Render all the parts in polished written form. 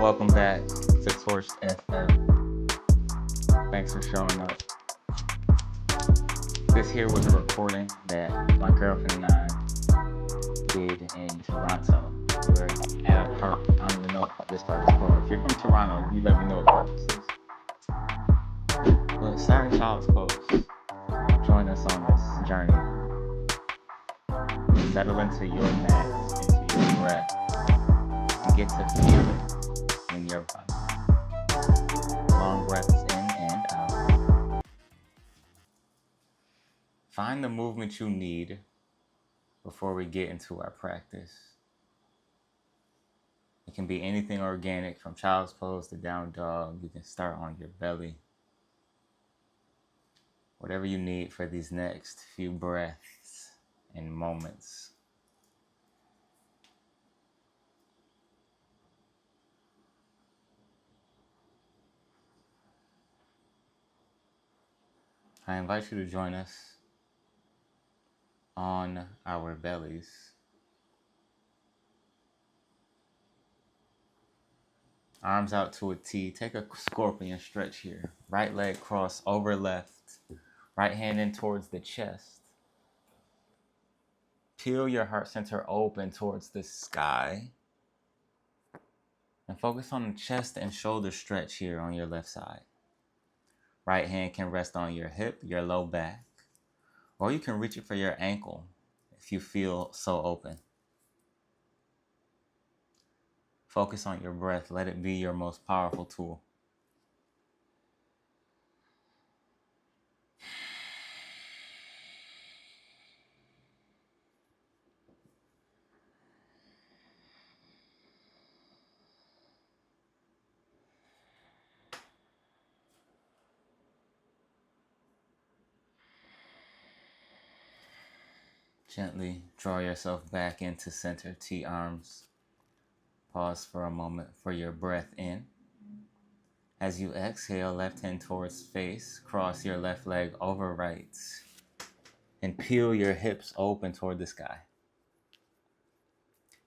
Welcome back to TorchedFF. Thanks for showing up. This here was a recording that my girlfriend and I did in Toronto. We're at a park. I don't even know what this park is called. If you're from Toronto, you let me know what park this is. But sorry if I was close. Join us on this journey. Settle into your mat, into your breath, and get to feel it in your body. Long breaths in and out. Find the movement you need before we get into our practice. It can be anything organic, from child's pose to down dog. You can start on your belly. Whatever you need for these next few breaths and moments. I invite you to join us on our bellies. Arms out to a T. Take a scorpion stretch here. Right leg cross over left. Right hand in towards the chest. Peel your heart center open towards the sky. And focus on the chest and shoulder stretch here on your left side. Right hand can rest on your hip, your low back. Or you can reach it for your ankle if you feel so open. Focus on your breath. Let it be your most powerful tool. Gently draw yourself back into center, T arms. Pause for a moment for your breath in. As you exhale, left hand towards face, cross your left leg over right, and peel your hips open toward the sky.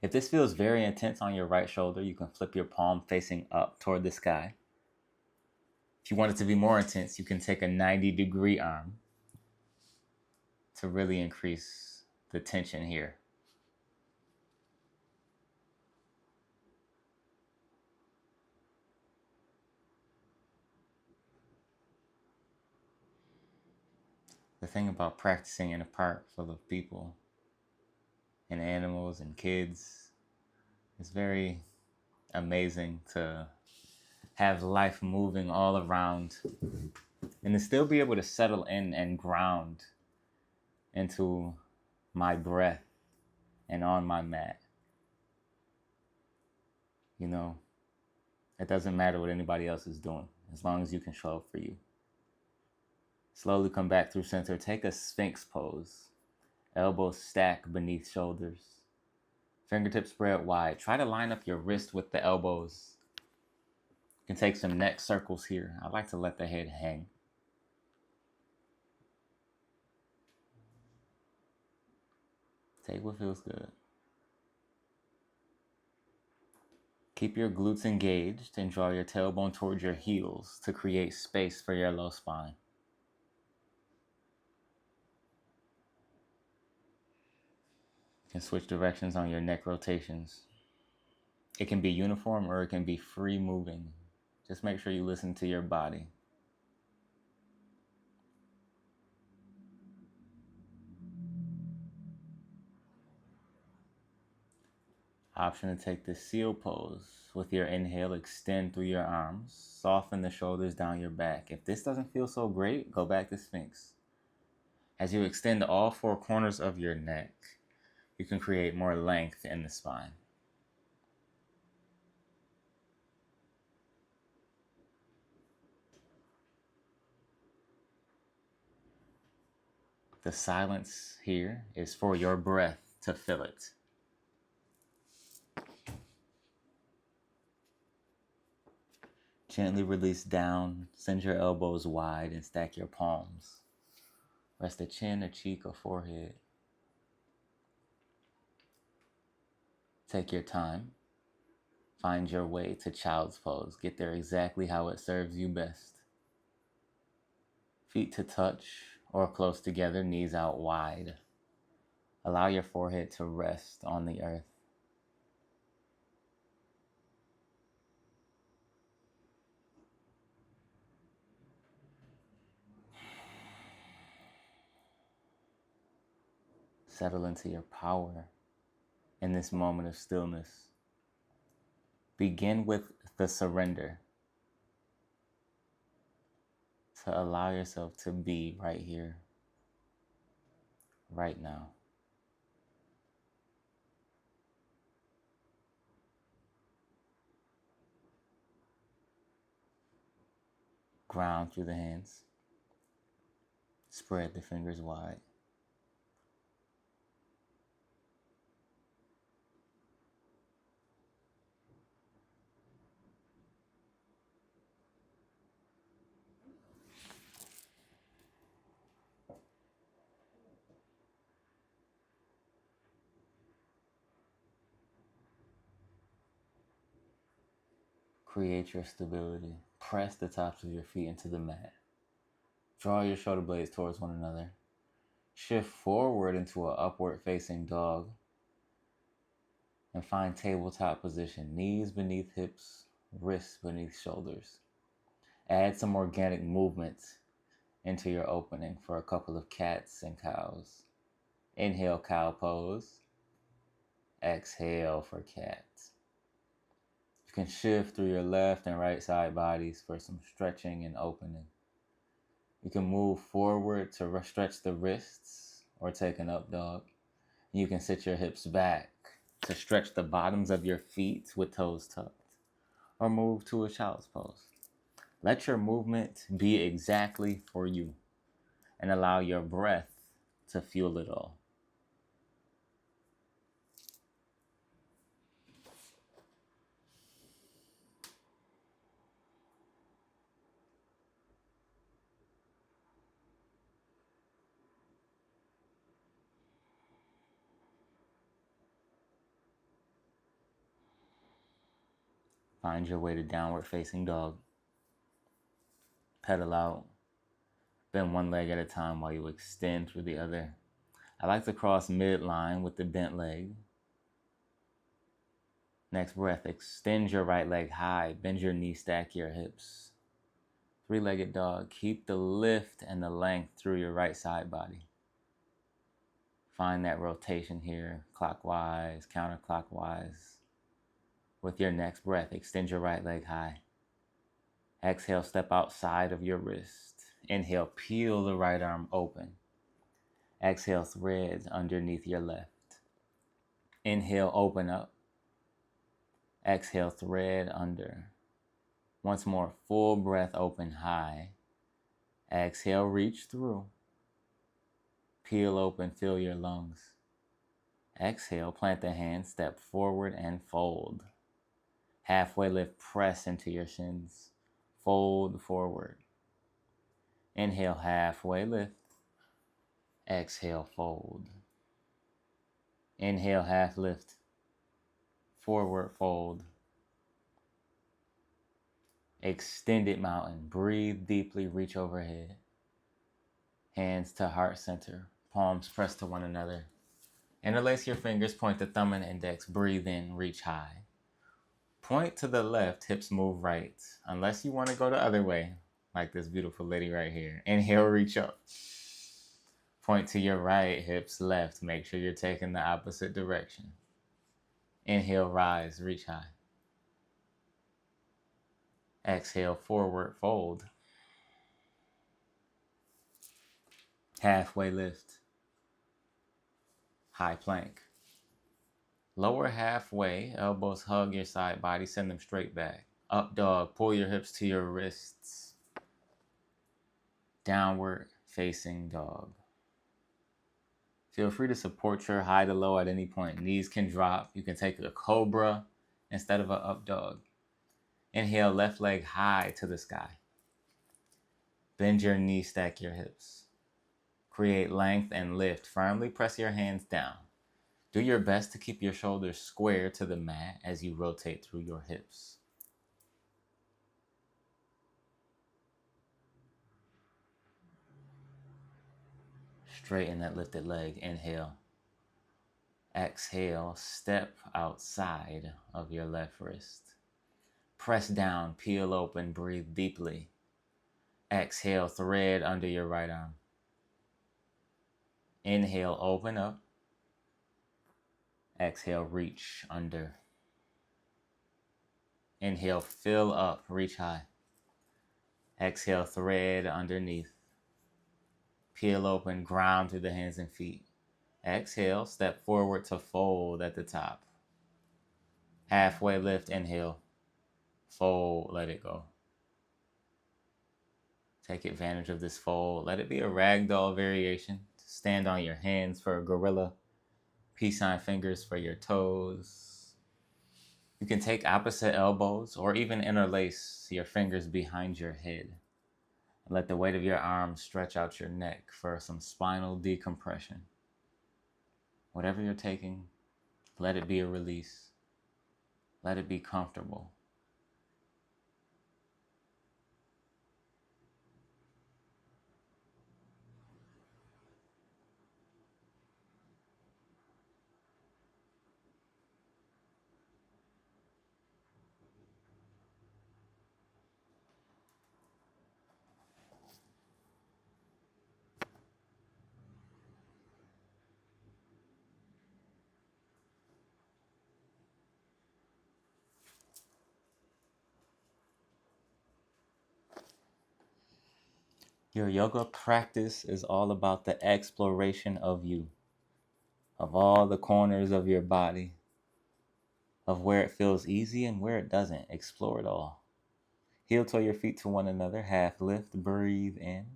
If this feels very intense on your right shoulder, you can flip your palm facing up toward the sky. If you want it to be more intense, you can take a 90-degree arm to really increase the tension here. The thing about practicing in a park full of people and animals and kids, it's very amazing to have life moving all around and to still be able to settle in and ground into my breath and on my mat. You know, it doesn't matter what anybody else is doing as long as you can show up for you. Slowly come back through center. Take a Sphinx pose. Elbows stack beneath shoulders. Fingertips spread wide. Try to line up your wrist with the elbows. You can take some neck circles here. I like to let the head hang. Take what feels good. Keep your glutes engaged and draw your tailbone towards your heels to create space for your low spine. You can switch directions on your neck rotations. It can be uniform or it can be free moving. Just make sure you listen to your body. Option to take the seal pose. With your inhale, extend through your arms. Soften the shoulders down your back. If this doesn't feel so great, go back to Sphinx. As you extend all four corners of your neck, you can create more length in the spine. The silence here is for your breath to fill it. Gently release down, send your elbows wide and stack your palms. Rest a chin, a cheek, or forehead. Take your time. Find your way to child's pose. Get there exactly how it serves you best. Feet to touch or close together, knees out wide. Allow your forehead to rest on the earth. Settle into your power in this moment of stillness. Begin with the surrender. To allow yourself to be right here, right now. Ground through the hands. Spread the fingers wide. Create your stability. Press the tops of your feet into the mat. Draw your shoulder blades towards one another. Shift forward into an upward facing dog. And find tabletop position. Knees beneath hips, wrists beneath shoulders. Add some organic movement into your opening for a couple of cats and cows. Inhale, cow pose. Exhale for cat. You can shift through your left and right side bodies for some stretching and opening. You can move forward to stretch the wrists or take an up dog. You can sit your hips back to stretch the bottoms of your feet with toes tucked, or move to a child's pose. Let your movement be exactly for you and allow your breath to fuel it all. Find your way to downward facing dog. Pedal out. Bend one leg at a time while you extend through the other. I like to cross midline with the bent leg. Next breath, extend your right leg high. Bend your knee, stack your hips. Three-legged dog. Keep the lift and the length through your right side body. Find that rotation here, clockwise, counterclockwise. With your next breath, extend your right leg high. Exhale, step outside of your wrist. Inhale, peel the right arm open. Exhale, thread underneath your left. Inhale, open up. Exhale, thread under. Once more, full breath, open high. Exhale, reach through. Peel open, fill your lungs. Exhale, plant the hands, step forward and fold. Halfway lift, press into your shins. Fold forward. Inhale, halfway lift. Exhale, fold. Inhale, half lift. Forward fold. Extended mountain. Breathe deeply, reach overhead. Hands to heart center. Palms pressed to one another. Interlace your fingers, point the thumb and index. Breathe in, reach high. Point to the left, hips move right. Unless you want to go the other way, like this beautiful lady right here. Inhale, reach up. Point to your right, hips left. Make sure you're taking the opposite direction. Inhale, rise, reach high. Exhale, forward fold. Halfway lift. High plank. Lower halfway, elbows hug your side body, send them straight back. Up dog, pull your hips to your wrists. Downward facing dog. Feel free to support your high to low at any point. Knees can drop. You can take a cobra instead of an up dog. Inhale, left leg high to the sky. Bend your knees, stack your hips. Create length and lift. Firmly press your hands down. Do your best to keep your shoulders square to the mat as you rotate through your hips. Straighten that lifted leg. Inhale. Exhale, step outside of your left wrist. Press down, peel open, breathe deeply. Exhale, thread under your right arm. Inhale, open up. Exhale, reach under. Inhale, fill up, reach high. Exhale, thread underneath. Peel open, ground through the hands and feet. Exhale, step forward to fold at the top. Halfway lift, inhale. Fold, let it go. Take advantage of this fold. Let it be a ragdoll variation. Stand on your hands for a gorilla. Peace sign fingers for your toes. You can take opposite elbows or even interlace your fingers behind your head. Let the weight of your arms stretch out your neck for some spinal decompression. Whatever you're taking, let it be a release. Let it be comfortable. Your yoga practice is all about the exploration of you, of all the corners of your body, of where it feels easy and where it doesn't. Explore it all. Heel toe your feet to one another. Half lift, breathe in.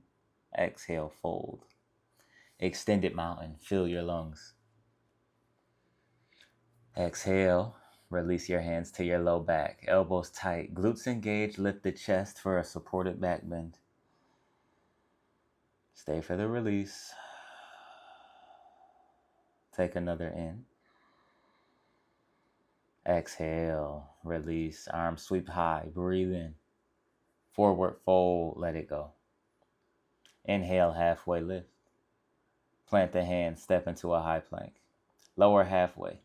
Exhale, fold. Extended mountain, fill your lungs. Exhale, release your hands to your low back. Elbows tight, glutes engaged, lift the chest for a supported back bend. Stay for the release. Take another in. Exhale, release, arms sweep high, breathe in. Forward fold, let it go. Inhale, halfway lift. Plant the hands, step into a high plank. Lower halfway.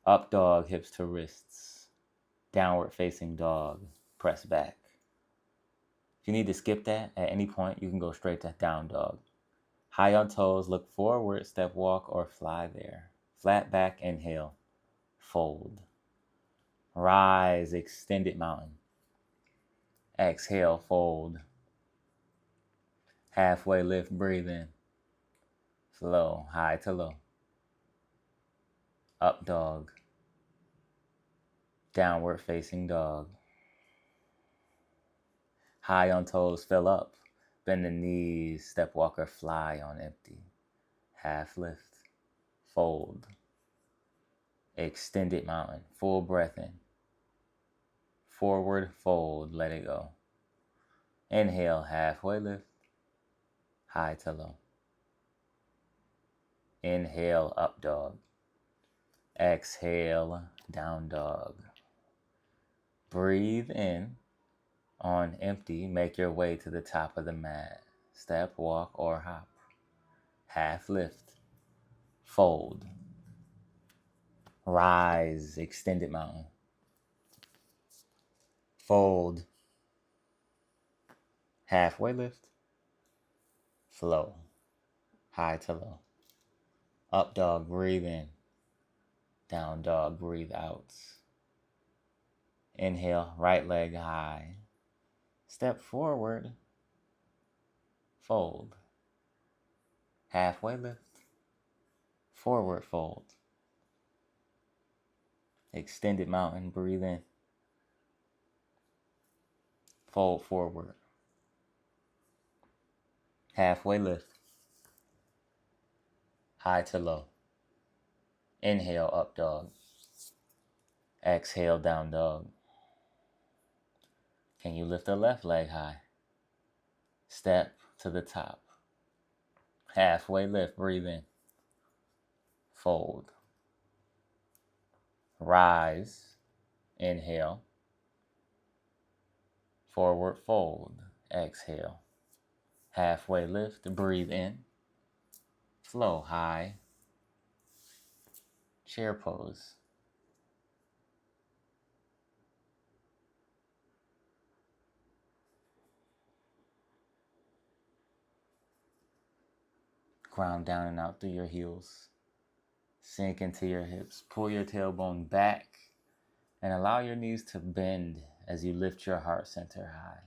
Up dog, hips to wrists. Downward facing dog, press back. If you need to skip that at any point, you can go straight to down dog. High on toes, look forward, step walk or fly there. Flat back, inhale, fold. Rise, extended mountain. Exhale, fold. Halfway lift, breathe in. Flow, high to low. Up dog. Downward facing dog. High on toes, fill up. Bend the knees, step walk or fly on empty. Half lift, fold. Extended mountain, full breath in. Forward fold, let it go. Inhale, halfway lift. High to low. Inhale, up dog. Exhale, down dog. Breathe in. On empty, make your way to the top of the mat. Step, walk, or hop. Half lift. Fold. Rise, extended mountain. Fold. Halfway lift. Flow. High to low. Up dog, breathe in. Down dog, breathe out. Inhale, right leg high. Step forward. Fold. Halfway lift. Forward fold. Extended mountain, breathe in. Fold forward. Halfway lift. High to low. Inhale, up dog. Exhale, down dog. Can you lift the left leg high? Step to the top. Halfway lift, breathe in. Fold. rise, inhale, forward fold, exhale, halfway lift, breathe in, flow high, chair pose. Ground down and out through your heels. Sink into your hips. Pull your tailbone back and allow your knees to bend as you lift your heart center high.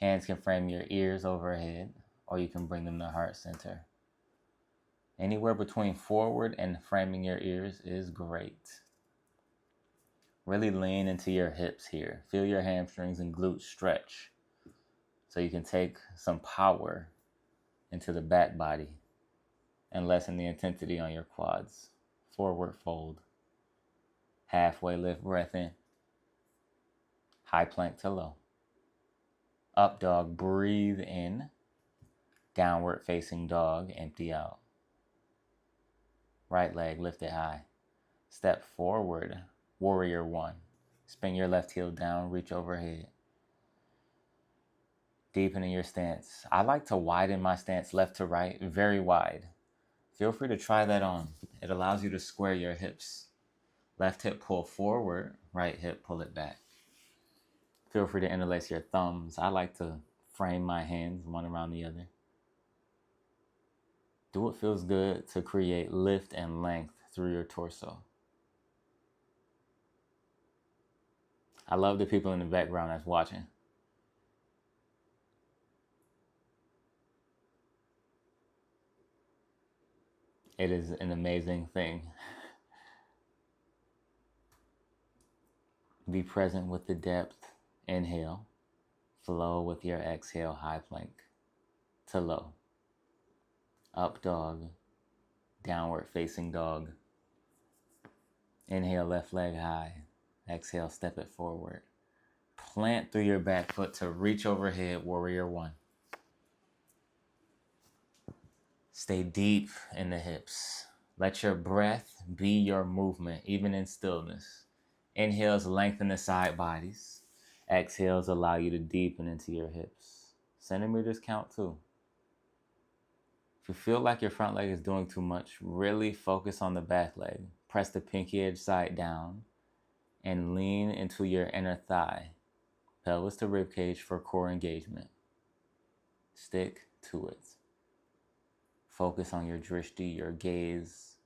Hands can frame your ears overhead, or you can bring them to heart center. Anywhere between forward and framing your ears is great. Really lean into your hips here. Feel your hamstrings and glutes stretch so you can take some power into the back body and lessen the intensity on your quads. Forward fold. Halfway lift, breath in. High plank to low. Up dog, breathe in. Downward facing dog, empty out. Right leg lifted high. Step forward, warrior one. Spin your left heel down, reach overhead. Deepen in your stance. I like to widen my stance left to right, very wide. Feel free to try that on. It allows you to square your hips. Left hip pull forward, right hip pull it back. Feel free to interlace your thumbs. I like to frame my hands one around the other. Do what feels good to create lift and length through your torso. I love the people in the background that's watching. It is an amazing thing. Be present with the depth. Inhale. Flow with your exhale, high plank to low. Up dog. Downward facing dog. Inhale, left leg high. Exhale, step it forward. Plant through your back foot to reach overhead, warrior one. Stay deep in the hips. Let your breath be your movement, even in stillness. Inhales lengthen the side bodies. Exhales allow you to deepen into your hips. Centimeters count too. If you feel like your front leg is doing too much, really focus on the back leg. Press the pinky edge side down and lean into your inner thigh. Pelvis to ribcage for core engagement. Stick to it. Focus on your drishti, your gaze.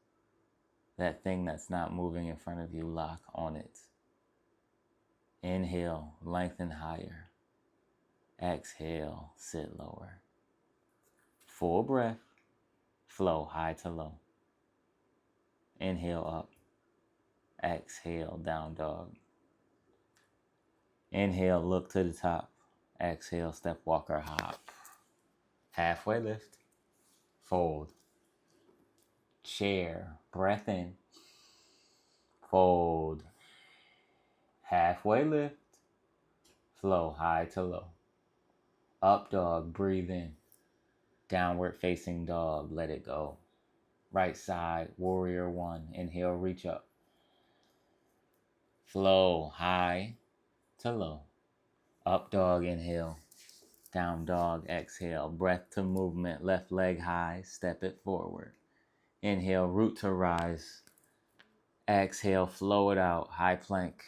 That thing that's not moving in front of you, lock on it. Inhale, lengthen higher. Exhale, sit lower. Full breath, flow high to low. Inhale up. Exhale, down dog. Inhale, look to the top. Exhale, step walker hop. Halfway lift. Fold. Chair, breath in. Fold. Halfway lift. Flow high to low. Up dog, breathe in. Downward facing dog, let it go. Right side, warrior one. Inhale, reach up. Flow high to low. Up dog, inhale. Down dog, exhale. Breath to movement, left leg high, step it forward. Inhale, root to rise. Exhale, flow it out, high plank,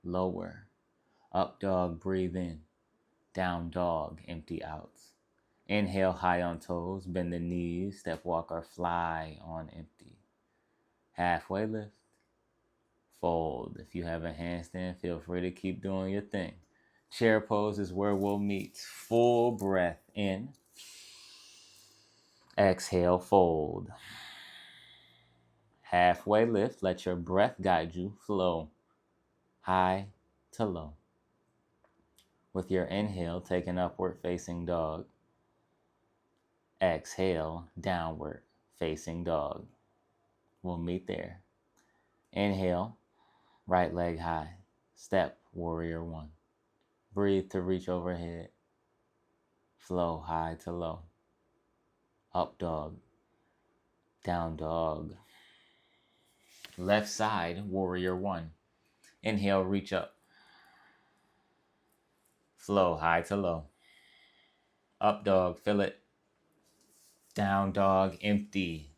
lower. Up dog, breathe in. Down dog, empty out. Inhale, high on toes, bend the knees, step walk or fly on empty. Halfway lift, fold. If you have a handstand, feel free to keep doing your thing. Chair pose is where we'll meet. Full breath in. Exhale, fold. Halfway lift, let your breath guide you. Flow high to low. With your inhale, take an upward facing dog. Exhale, downward facing dog. We'll meet there. Inhale, right leg high. Step, warrior one. Breathe to reach overhead. Flow high to low. Up dog. Down dog. Left side, warrior one. Inhale, reach up. Flow, high to low. Up dog, fill it. Down dog, empty.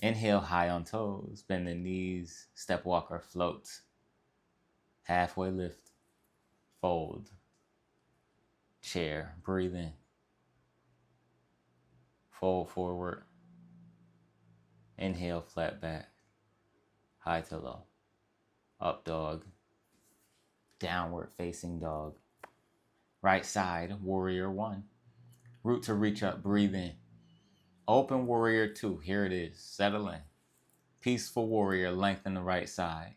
Inhale, high on toes. Bend the knees, step walker, float. Halfway lift. Fold. Chair, breathe in. Fold forward. Inhale, flat back. High to low. Up dog. Downward facing dog. Right side, warrior one. Root to reach up, breathe in. Open warrior two, here it is, settle in. Peaceful warrior, lengthen the right side.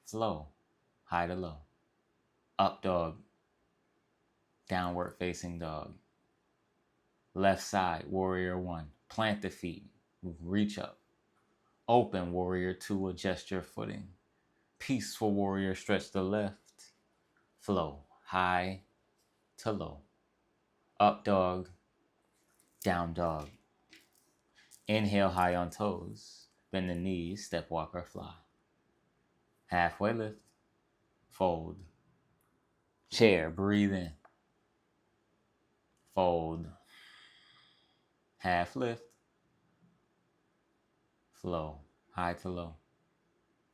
Flow, high to low. Up dog. Downward facing dog. Left side, warrior one. Plant the feet, reach up. Open warrior two, adjust your footing. Peaceful warrior, stretch the left. Flow, high to low. Up dog, down dog. Inhale, high on toes. Bend the knees, step walker, fly. Halfway lift, fold. Chair, breathe in. Fold. Half lift. Flow, high to low.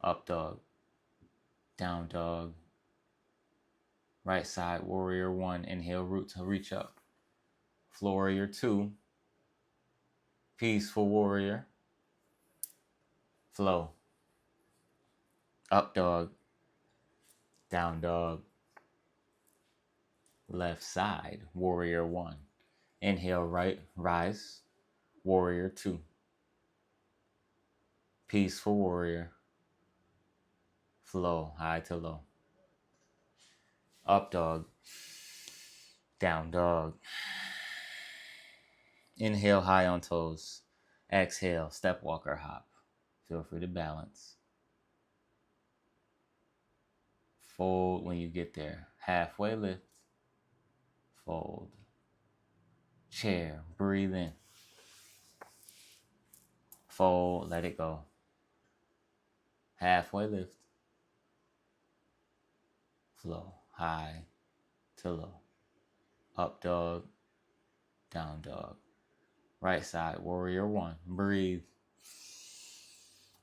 Up dog, down dog. Right side, warrior one. Inhale, root to reach up. Warrior two. Peaceful warrior. Flow. Up dog. Down dog. Left side, warrior one. Inhale, right, rise. Warrior two. Peaceful warrior. Flow, high to low. Up dog. Down dog. Inhale, high on toes. Exhale, step walker, hop. Feel free to balance. Fold when you get there. Halfway lift. Fold. Chair, breathe in. Fold, let it go. Halfway lift. Flow, high to low. Up dog, down dog. Right side, warrior one. Breathe.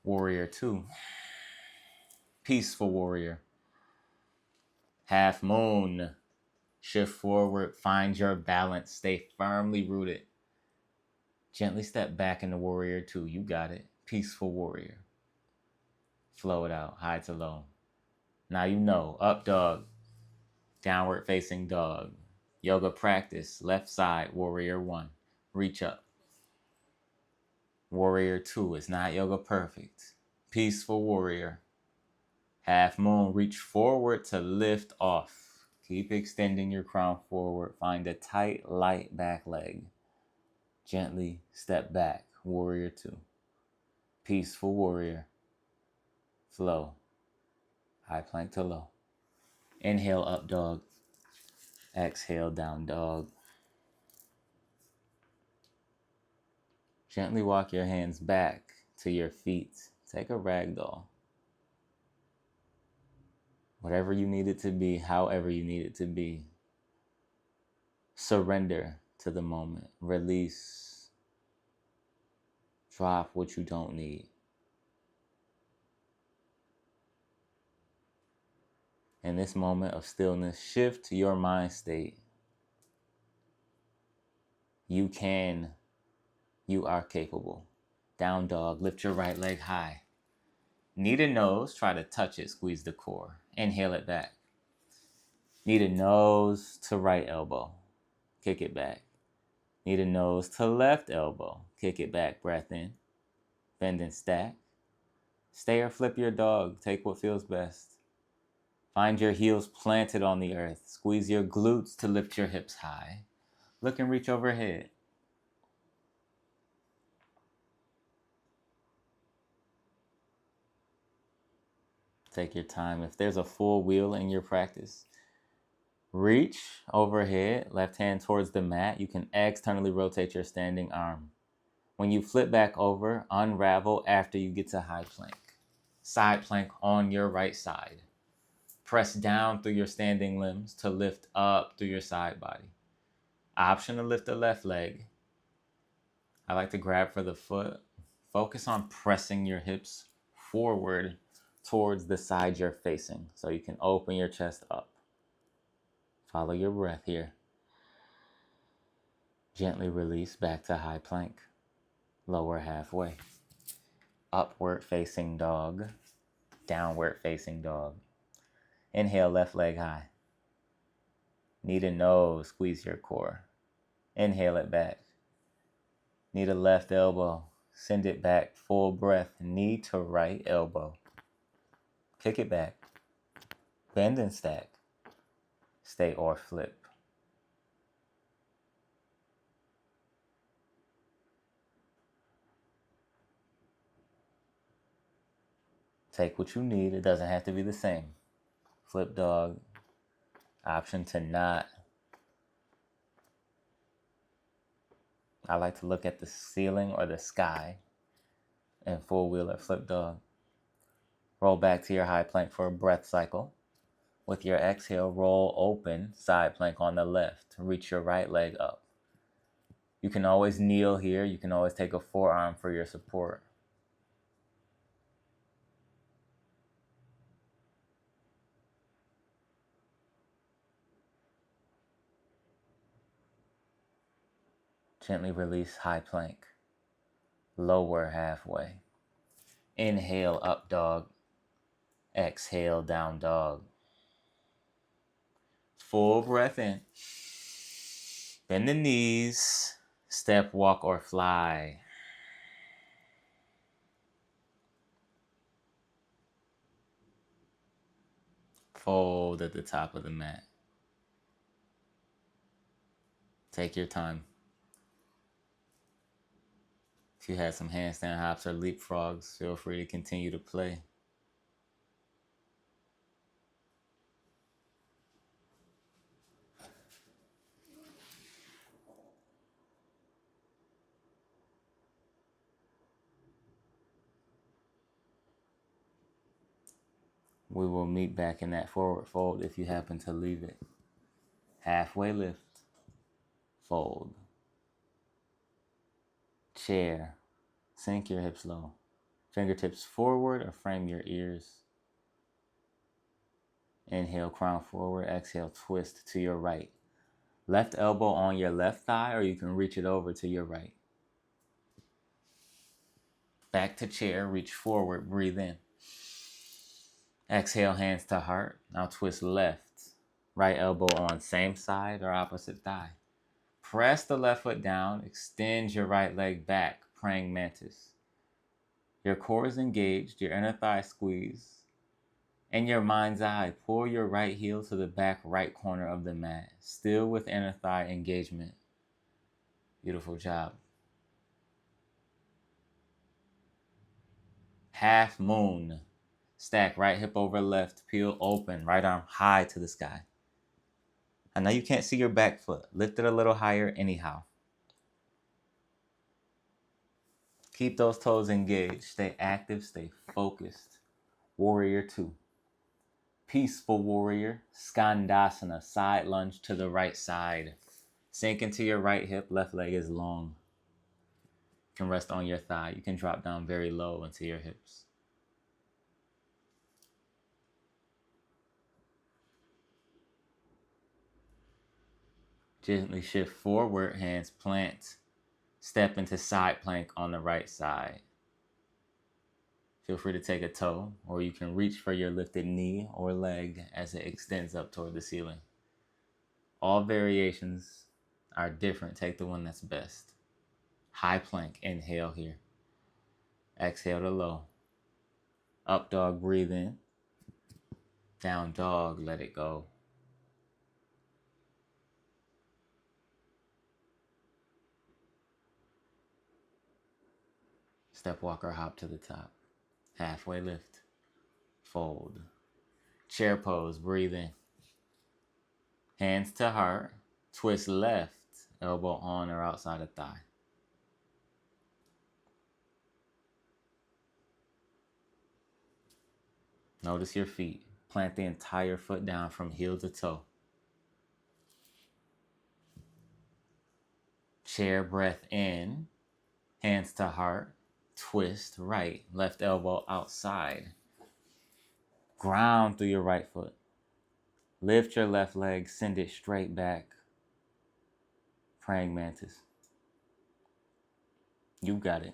Warrior two. Peaceful warrior. Half moon. Shift forward, find your balance. Stay firmly rooted. Gently step back into warrior two. You got it. Peaceful warrior. Flow it out, high to low. Now you know, up dog, downward facing dog. Yoga practice, left side, warrior one. Reach up. Warrior two is not yoga perfect. Peaceful warrior. Half moon, reach forward to lift off. Keep extending your crown forward. Find a tight, light back leg. Gently step back, warrior two. Peaceful warrior. Flow. High plank to low. Inhale, up dog. Exhale, down dog. Gently walk your hands back to your feet. Take a ragdoll. Whatever you need it to be, however you need it to be. Surrender to the moment. Release. Drop what you don't need. In this moment of stillness, shift your mind state. You can. You are capable. Down dog, lift your right leg high. Knee to nose, try to touch it, squeeze the core. Inhale it back. Knee to nose to right elbow. Kick it back. Knee to nose to left elbow. Kick it back, breath in. Bend and stack. Stay or flip your dog. Take what feels best. Find your heels planted on the earth. Squeeze your glutes to lift your hips high. Look and reach overhead. Take your time. If there's a full wheel in your practice, reach overhead, left hand towards the mat. You can externally rotate your standing arm. When you flip back over, unravel after you get to high plank. Side plank on your right side. Press down through your standing limbs to lift up through your side body. Option to lift the left leg. I like to grab for the foot. Focus on pressing your hips forward towards the side you're facing so you can open your chest up. Follow your breath here. Gently release back to high plank. Lower halfway. Upward facing dog. Downward facing dog. Inhale, left leg high. Knee to nose, squeeze your core. Inhale it back. Knee to left elbow. Send it back. Full breath. Knee to right elbow. Kick it back. Bend and stack. Stay or flip. Take what you need. It doesn't have to be the same. Flip dog. Option to not. I like to look at the ceiling or the sky in full wheel or flip dog. Roll back to your high plank for a breath cycle. With your exhale, roll open, side plank on the left. Reach your right leg up. You can always kneel here. You can always take a forearm for your support. Gently release high plank. Lower halfway. Inhale, up dog. Exhale, down dog. Full breath in. Bend the knees. Step, walk, or fly. Fold at the top of the mat. Take your time. If you had some handstand hops or leapfrogs, feel free to continue to play. We will meet back in that forward fold if you happen to leave it. Halfway lift. Fold. Chair. Sink your hips low. Fingertips forward or frame your ears. Inhale, crown forward. Exhale, twist to your right. Left elbow on your left thigh, or you can reach it over to your right. Back to chair, reach forward, breathe in. Exhale, hands to heart. Now twist left. Right elbow on same side or opposite thigh. Press the left foot down, extend your right leg back, praying mantis. Your core is engaged, your inner thigh squeeze. In your mind's eye, pull your right heel to the back right corner of the mat, still with inner thigh engagement. Beautiful job. Half moon. Stack right hip over left, peel open, right arm high to the sky. I know you can't see your back foot. Lift it a little higher anyhow. Keep those toes engaged. Stay active, stay focused. Warrior 2. Peaceful warrior, Skandasana, side lunge to the right side. Sink into your right hip, left leg is long. You can rest on your thigh. You can drop down very low into your hips. Gently shift forward, hands plant. Step into side plank on the right side. Feel free to take a toe, or you can reach for your lifted knee or leg as it extends up toward the ceiling. All variations are different. Take the one that's best. High plank, inhale here. Exhale to low. Up dog, breathe in. Down dog, let it go. Step walk or hop to the top. Halfway lift. Fold. Chair pose, breathe in. Hands to heart. Twist left, elbow on or outside of thigh. Notice your feet. Plant the entire foot down from heel to toe. Chair breath in. Hands to heart. Twist right. Left elbow outside. Ground through your right foot. Lift your left leg. Send it straight back. Praying mantis. You got it.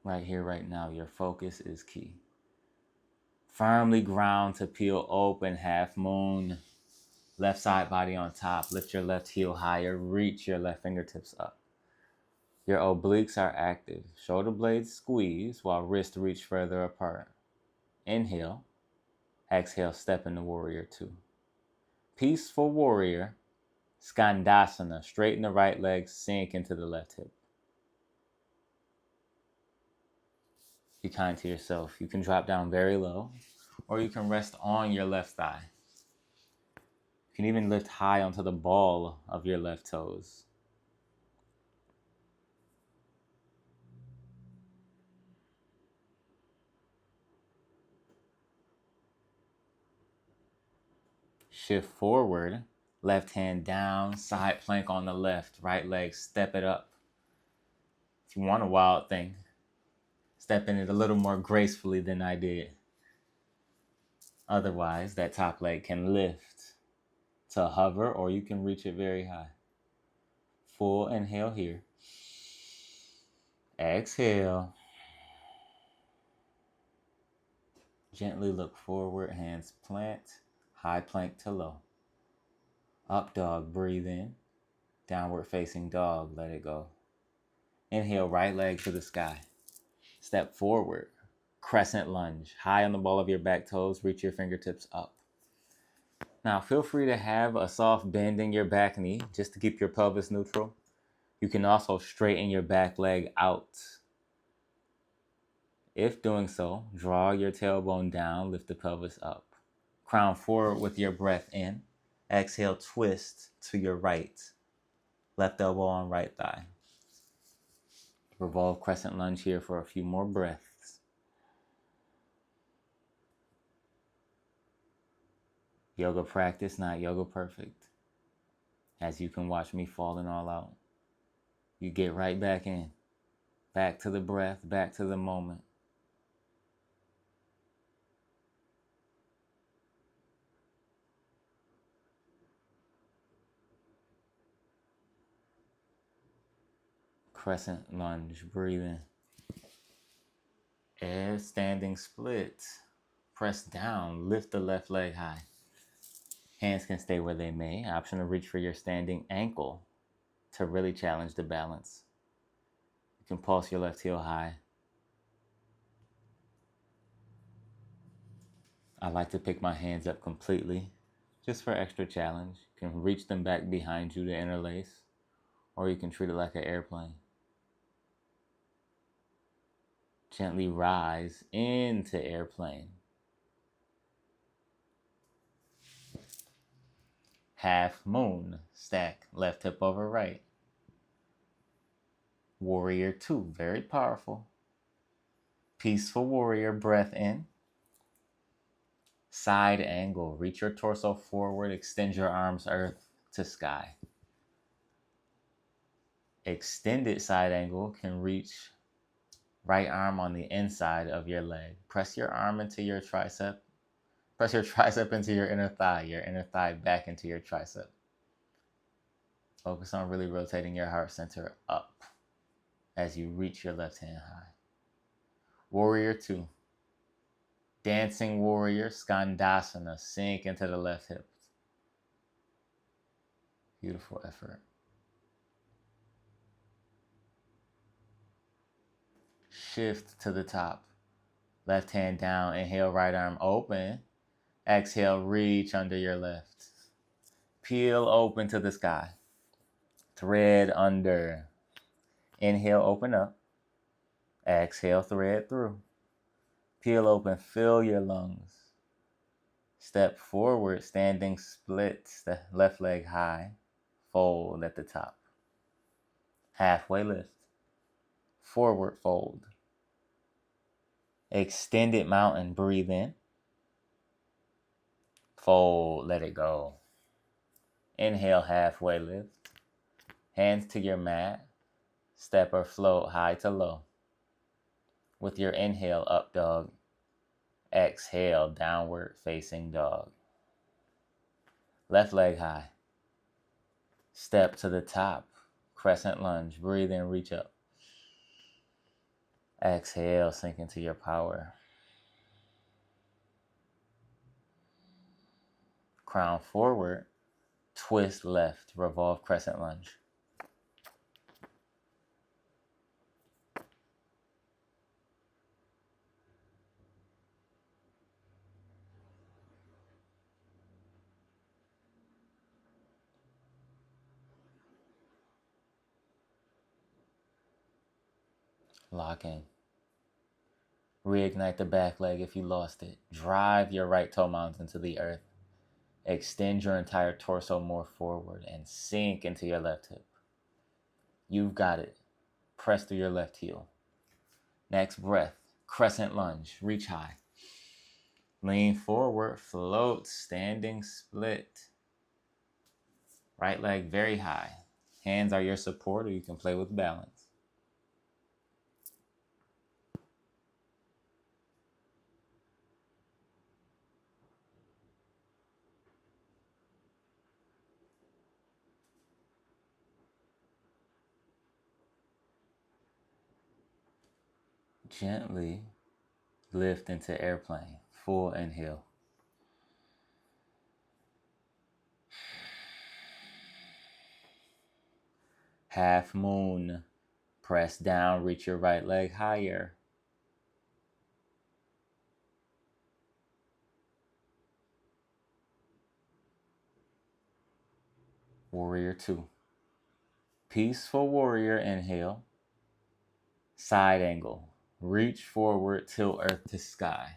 Right here, right now, your focus is key. Firmly ground to peel open, half moon. Left side body on top. Lift your left heel higher. Reach your left fingertips up. Your obliques are active. Shoulder blades squeeze while wrists reach further apart. Inhale. Exhale, step into warrior 2. Peaceful warrior. Skandasana. Straighten the right leg, sink into the left hip. Be kind to yourself. You can drop down very low, or you can rest on your left thigh. You can even lift high onto the ball of your left toes. Shift forward, left hand down, side plank on the left, right leg, step it up. If you want a wild thing, step in it a little more gracefully than I did. Otherwise, that top leg can lift to hover, or you can reach it very high. Full inhale here. Exhale. Gently look forward, hands plant, high plank to low. Up dog, breathe in. Downward facing dog, let it go. Inhale, right leg to the sky. Step forward, crescent lunge. High on the ball of your back toes, reach your fingertips up. Now feel free to have a soft bend in your back knee just to keep your pelvis neutral. You can also straighten your back leg out. If doing so, draw your tailbone down, lift the pelvis up. Crown forward with your breath in. Exhale, twist to your right. Left elbow on right thigh. Revolve crescent lunge here for a few more breaths. Yoga practice, not yoga perfect. As you can watch me falling all out. You get right back in. Back to the breath, back to the moment. Crescent lunge, breathe in. And standing split. Press down, lift the left leg high. Hands can stay where they may. Option to reach for your standing ankle to really challenge the balance. You can pulse your left heel high. I like to pick my hands up completely, just for extra challenge. You can reach them back behind you to interlace, or you can treat it like an airplane. Gently rise into airplane. Half moon, stack left hip over right. Warrior 2, very powerful. Peaceful warrior, breath in. Side angle, reach your torso forward, extend your arms earth to sky. Extended side angle can reach right arm on the inside of your leg. Press your arm into your tricep. Press your tricep into your inner thigh back into your tricep. Focus on really rotating your heart center up as you reach your left hand high. Warrior 2. Dancing warrior, Skandasana, sink into the left hip. Beautiful effort. Shift to the top. Left hand down, inhale, right arm open. Exhale, reach under your left. Peel open to the sky. Thread under. Inhale, open up. Exhale, thread through. Peel open, fill your lungs. Step forward, standing split, the left leg high. Fold at the top. Halfway lift. Forward fold. Extended mountain, breathe in. Fold, let it go. Inhale, halfway lift. Hands to your mat. Step or float high to low. With your inhale, up dog. Exhale, downward facing dog. Left leg high. Step to the top. Crescent lunge. Breathe in, reach up. Exhale, sink into your power. Crown forward. Twist left. Revolve crescent lunge. Lock in. Reignite the back leg if you lost it. Drive your right toe mounds into the earth. Extend your entire torso more forward and sink into your left hip. You've got it. Press through your left heel. Next breath, crescent lunge. Reach high. Lean forward, float, standing split. Right leg very high. Hands are your support, or you can play with balance. Gently lift into airplane. Full inhale. Half moon. Press down, reach your right leg higher. Warrior 2. Peaceful warrior, inhale. Side angle. Reach forward, tilt earth to sky.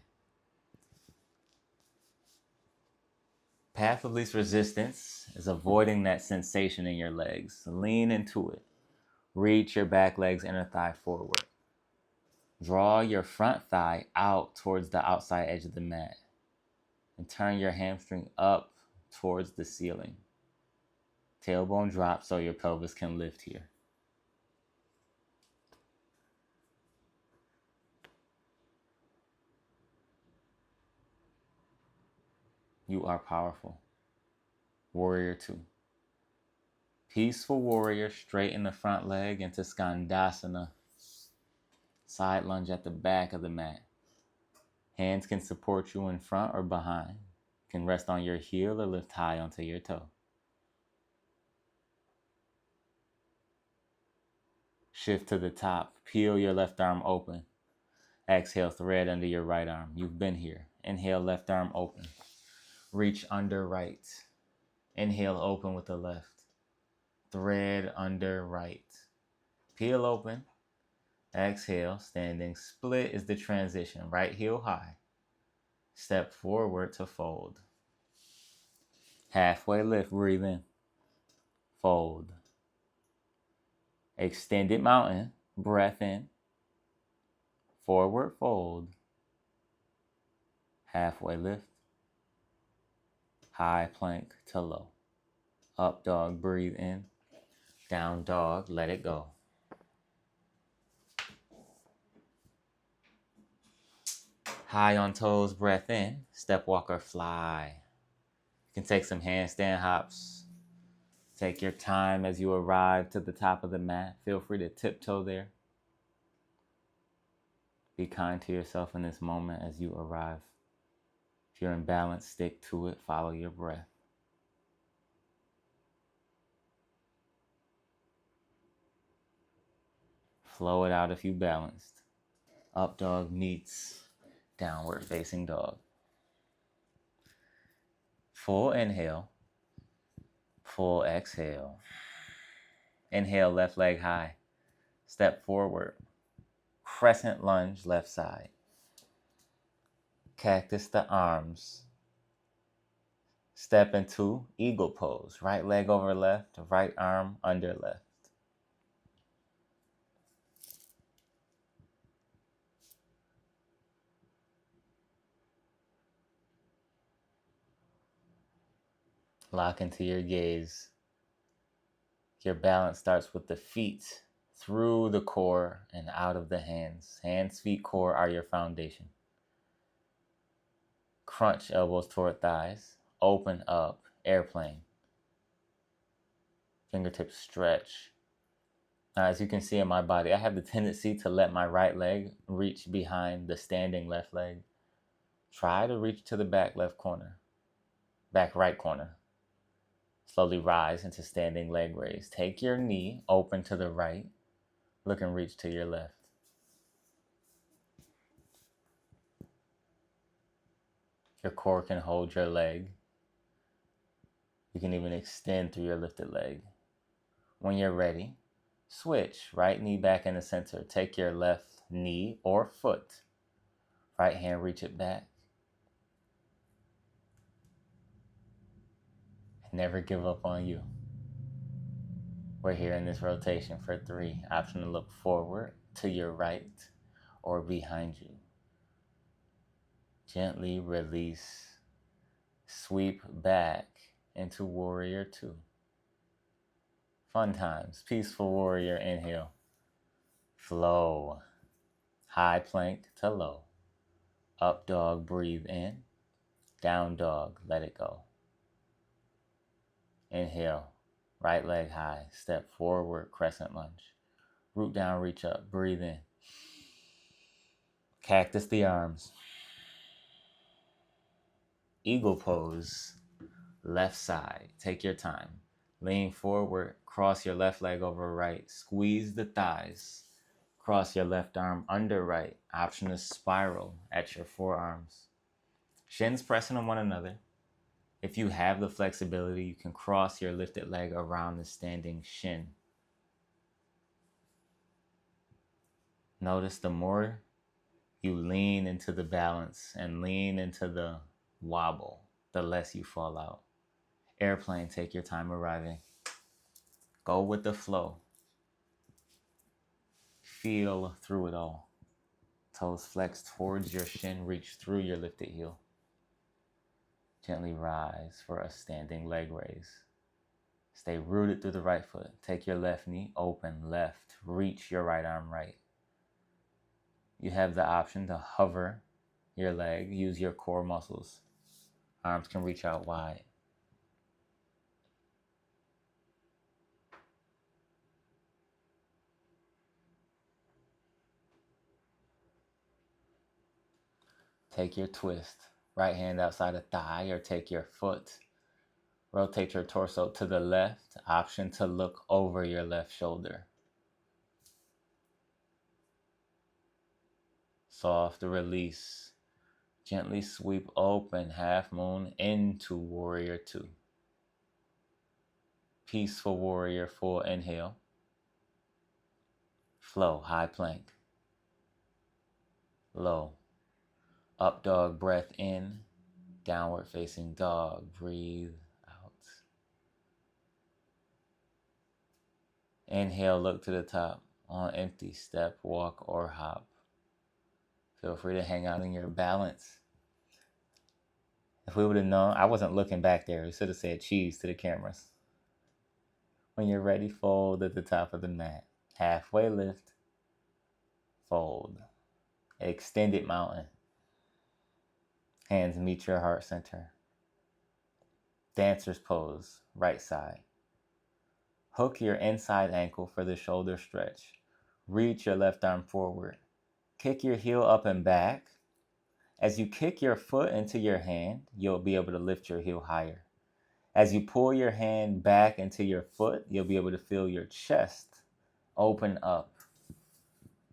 Path of least resistance is avoiding that sensation in your legs. Lean into it. Reach your back leg's inner thigh forward. Draw your front thigh out towards the outside edge of the mat. And turn your hamstring up towards the ceiling. Tailbone drop so your pelvis can lift here. You are powerful. Warrior 2. Peaceful warrior, straighten the front leg into Skandasana. Side lunge at the back of the mat. Hands can support you in front or behind. Can rest on your heel or lift high onto your toe. Shift to the top. Peel your left arm open. Exhale, thread under your right arm. You've been here. Inhale, left arm open. Reach under right. Inhale, open with the left. Thread under right. Peel open. Exhale, standing split is the transition. Right heel high. Step forward to fold. Halfway lift, breathe in. Fold. Extended mountain, breath in. Forward fold. Halfway lift. High plank to low. Up dog, breathe in. Down dog, let it go. High on toes, breath in. Step walker, fly. You can take some handstand hops. Take your time as you arrive to the top of the mat. Feel free to tiptoe there. Be kind to yourself in this moment as you arrive. If you're in balance, stick to it. Follow your breath. Flow it out if you balanced. Up dog meets downward facing dog. Full inhale. Full exhale. Inhale, left leg high. Step forward. Crescent lunge, left side. Cactus the arms. Step into eagle pose. Right leg over left, right arm under left. Lock into your gaze. Your balance starts with the feet, through the core and out of the hands. Hands, feet, core are your foundation. Crunch elbows toward thighs. Open up, airplane. Fingertips stretch. Now, as you can see in my body, I have the tendency to let my right leg reach behind the standing left leg. Try to reach to the back left corner, back right corner. Slowly rise into standing leg raise. Take your knee open to the right. Look and reach to your left. Your core can hold your leg. You can even extend through your lifted leg. When you're ready, switch. Right knee back in the center. Take your left knee or foot. Right hand, reach it back. Never give up on you. We're here in this rotation for 3. Option to look forward, to your right, or behind you. Gently release. Sweep back into warrior 2. Fun times. Peaceful warrior, inhale. Flow. High plank to low. Up dog, breathe in. Down dog, let it go. Inhale. Right leg high. Step forward, crescent lunge. Root down, reach up, breathe in. Cactus the arms. Eagle pose. Left side. Take your time. Lean forward. Cross your left leg over right. Squeeze the thighs. Cross your left arm under right. Option is spiral at your forearms. Shins pressing on one another. If you have the flexibility, you can cross your lifted leg around the standing shin. Notice the more you lean into the balance and lean into the wobble, the less you fall out. Airplane, take your time arriving. Go with the flow. Feel through it all. Toes flex towards your shin, reach through your lifted heel. Gently rise for a standing leg raise. Stay rooted through the right foot. Take your left knee, open left, reach your right arm right. You have the option to hover your leg, use your core muscles. Arms can reach out wide. Take your twist. Right hand outside of thigh, or take your foot. Rotate your torso to the left. Option to look over your left shoulder. Soft release. Gently sweep open half moon into warrior 2. Peaceful warrior, full inhale. Flow, high plank. Low. Up dog, breath in. Downward facing dog, breathe out. Inhale, look to the top. On empty, step, walk, or hop. Feel free to hang out in your balance. If we would have known, I wasn't looking back there. We should have said cheese to the cameras. When you're ready, fold at the top of the mat. Halfway lift. Fold. Extended mountain. Hands meet your heart center. Dancer's pose, right side. Hook your inside ankle for the shoulder stretch. Reach your left arm forward. Kick your heel up and back. As you kick your foot into your hand, you'll be able to lift your heel higher. As you pull your hand back into your foot, you'll be able to feel your chest open up.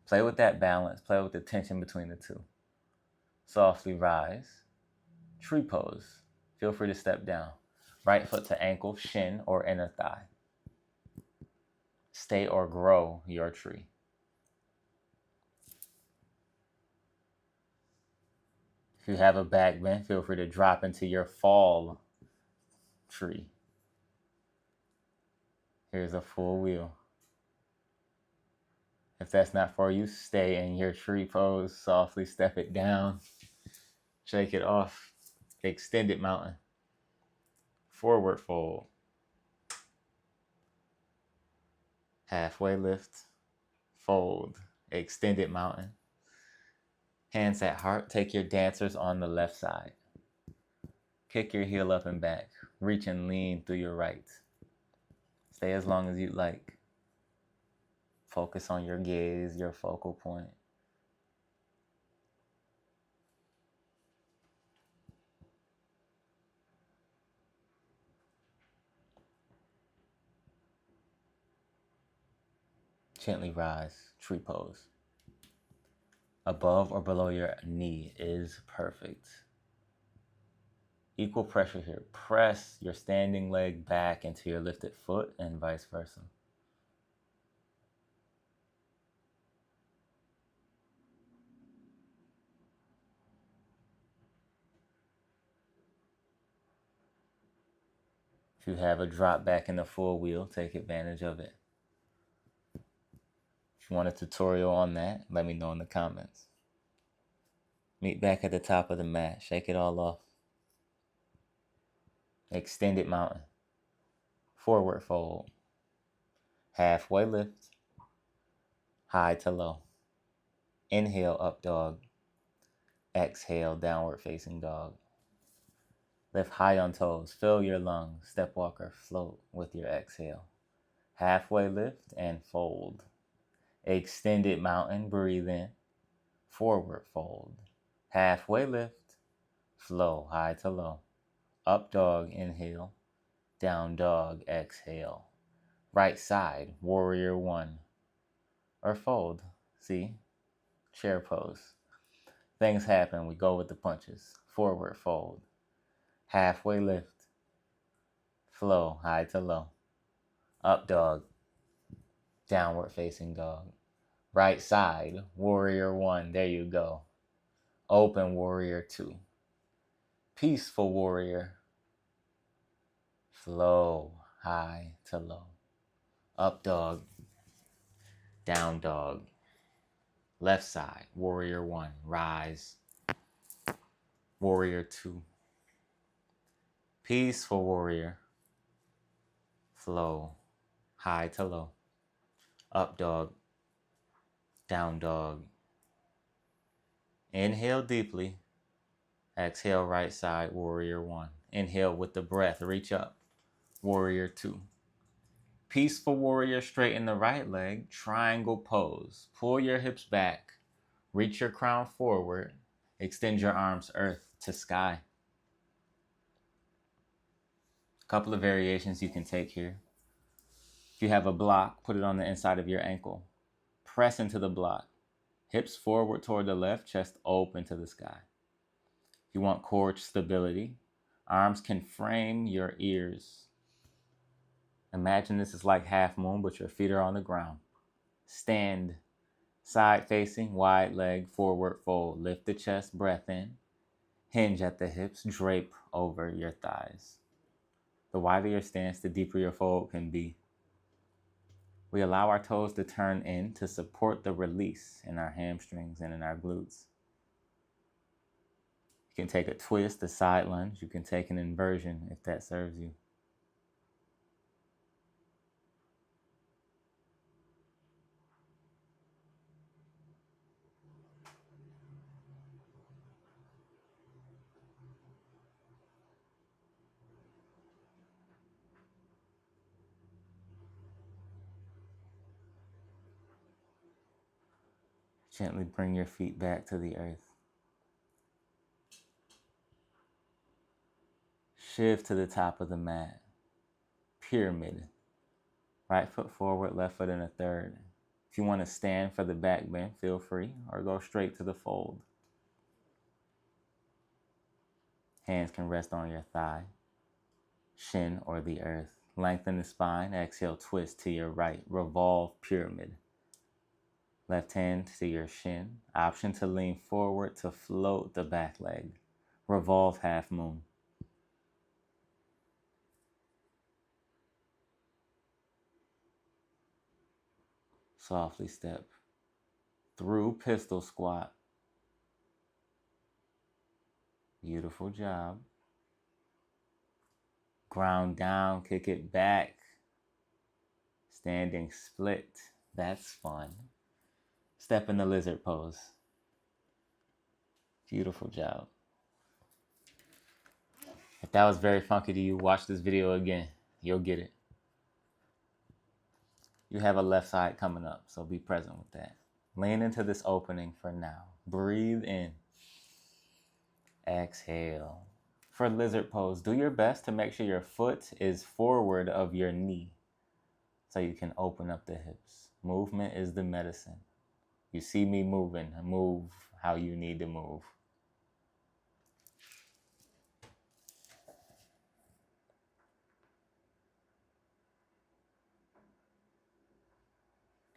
Play with that balance. Play with the tension between the two. Softly rise. Tree pose. Feel free to step down. Right foot to ankle, shin, or inner thigh. Stay or grow your tree. If you have a back bend, feel free to drop into your fall tree. Here's a full wheel. If that's not for you, stay in your tree pose. Softly step it down. Shake it off. Extended mountain. forward fold, halfway lift, fold, extended mountain. Hands at heart, take your dancers on the left side. Kick your heel up and back, reach and lean through your right. Stay as long as you'd like. Focus on your gaze, your focal point. Gently rise, tree pose. Above or below your knee is perfect. Equal pressure here. Press your standing leg back into your lifted foot and vice versa. If you have a drop back in the full wheel, take advantage of it. If you want a tutorial on that, let me know in the comments. Meet back at the top of the mat. Shake it all off. Extended mountain. Forward fold. Halfway lift. High to low. Inhale, up dog. Exhale, downward facing dog. Lift high on toes. Fill your lungs. Step walker, float with your exhale. Halfway lift and fold. Extended mountain, breathe in. Forward fold. Halfway lift. Flow, high to low. Up dog, inhale. Down dog, exhale. Right side, warrior one. Or fold. See? Chair pose. Things happen, we go with the punches. Forward fold. Halfway lift. Flow, high to low. Up dog. Downward facing dog. Right side, warrior one. There you go. Open warrior two. Peaceful warrior. Flow, high to low. Up dog. Down dog. Left side, warrior one. Rise. Warrior two. Peaceful warrior. Flow, high to low. Up dog. Down dog. Inhale deeply. Exhale right side, warrior one. Inhale with the breath, reach up. Warrior two. Peaceful warrior, straighten the right leg. Triangle pose. Pull your hips back. Reach your crown forward. Extend your arms earth to sky. A couple of variations you can take here. If you have a block, put it on the inside of your ankle. Press into the block. Hips forward toward the left, chest open to the sky. If you want core stability, arms can frame your ears. Imagine this is like half moon, but your feet are on the ground. Stand, side facing, wide leg, forward fold. Lift the chest, breath in. Hinge at the hips, drape over your thighs. The wider your stance, the deeper your fold can be. We allow our toes to turn in to support the release in our hamstrings and in our glutes. You can take a twist, a side lunge. You can take an inversion if that serves you. Gently bring your feet back to the earth. Shift to the top of the mat. Pyramid. Right foot forward, left foot in a third. If you want to stand for the back bend, feel free, or go straight to the fold. Hands can rest on your thigh, shin, or the earth. Lengthen the spine. Exhale, twist to your right. Revolve pyramid. Left hand to your shin. Option to lean forward to float the back leg. Revolve half moon. Softly step through pistol squat. Beautiful job. Ground down, kick it back. Standing split. That's fun. Step in the lizard pose. Beautiful job. If that was very funky to you, watch this video again. You'll get it. You have a left side coming up, so be present with that. Lean into this opening for now. Breathe in. Exhale. For lizard pose, do your best to make sure your foot is forward of your knee so you can open up the hips. Movement is the medicine. You see me moving, move how you need to move.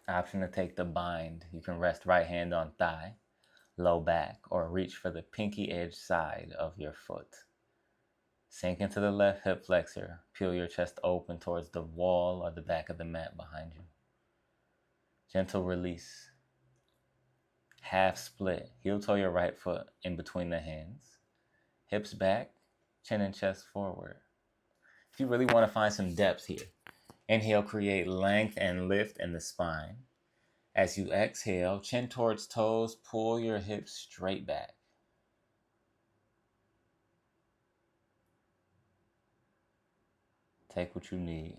Option to take the bind. You can rest right hand on thigh, low back, or reach for the pinky edge side of your foot. Sink into the left hip flexor. Peel your chest open towards the wall or the back of the mat behind you. Gentle release. Half split. Heel toe your right foot in between the hands. Hips back, chin and chest forward. If you really want to find some depth here, inhale, create length and lift in the spine. As you exhale, chin towards toes, pull your hips straight back. Take what you need.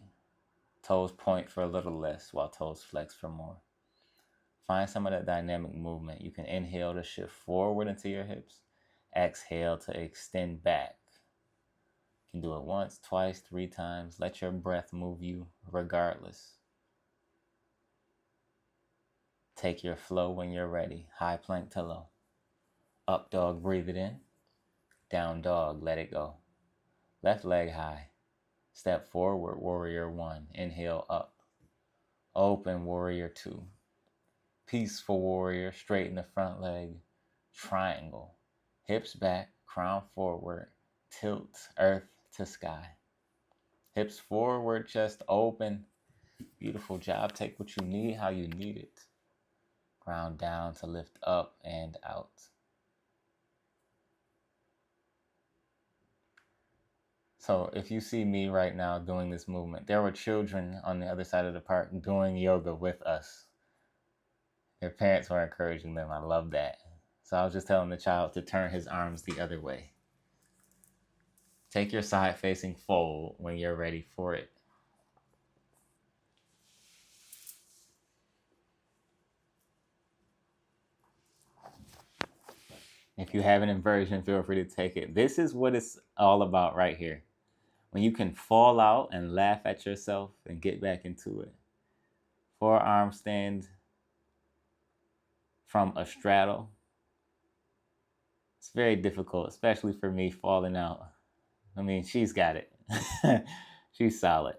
Toes point for a little less while toes flex for more. Find some of that dynamic movement. You can inhale to shift forward into your hips. Exhale to extend back. You can do it once, twice, 3 times. Let your breath move you regardless. Take your flow when you're ready. High plank to low. Up dog, breathe it in. Down dog, let it go. Left leg high. Step forward, warrior 1. Inhale up. Open, warrior 2. Peaceful warrior, straighten the front leg. Triangle. Hips back, crown forward. Tilt, earth to sky. Hips forward, chest open. Beautiful job. Take what you need, how you need it. Ground down to lift up and out. So if you see me right now doing this movement, there were children on the other side of the park doing yoga with us. Their parents were encouraging them. I love that. So I was just telling the child to turn his arms the other way. Take your side-facing fold when you're ready for it. If you have an inversion, feel free to take it. This is what it's all about right here. When you can fall out and laugh at yourself and get back into it. Forearm stand from a straddle. It's very difficult, especially for me falling out. I mean, she's got it. She's solid.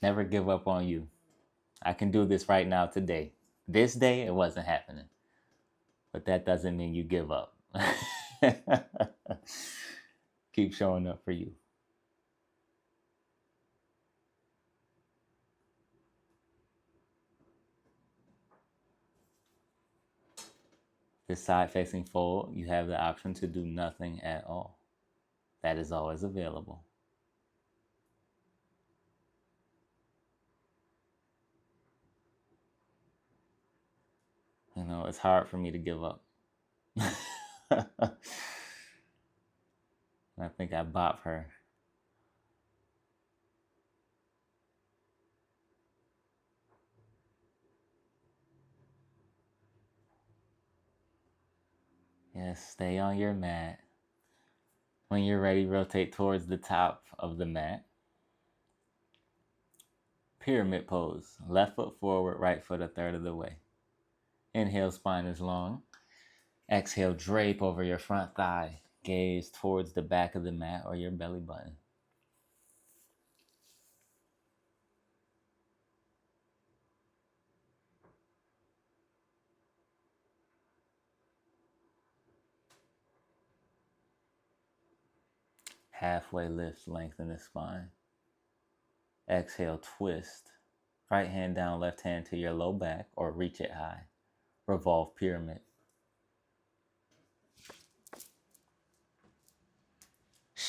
Never give up on you. I can do this right now today. This day, it wasn't happening. But that doesn't mean you give up. Keep showing up for you. This side-facing fold, you have the option to do nothing at all. That is always available. You know, it's hard for me to give up. I think I bop her. Yes, stay on your mat. When you're ready, rotate towards the top of the mat. Pyramid pose. Left foot forward, right foot a third of the way. Inhale, spine is long. Exhale, drape over your front thigh. Gaze towards the back of the mat or your belly button. Halfway lift, lengthen the spine. Exhale, twist. Right hand down, left hand to your low back or reach it high. Revolve pyramid.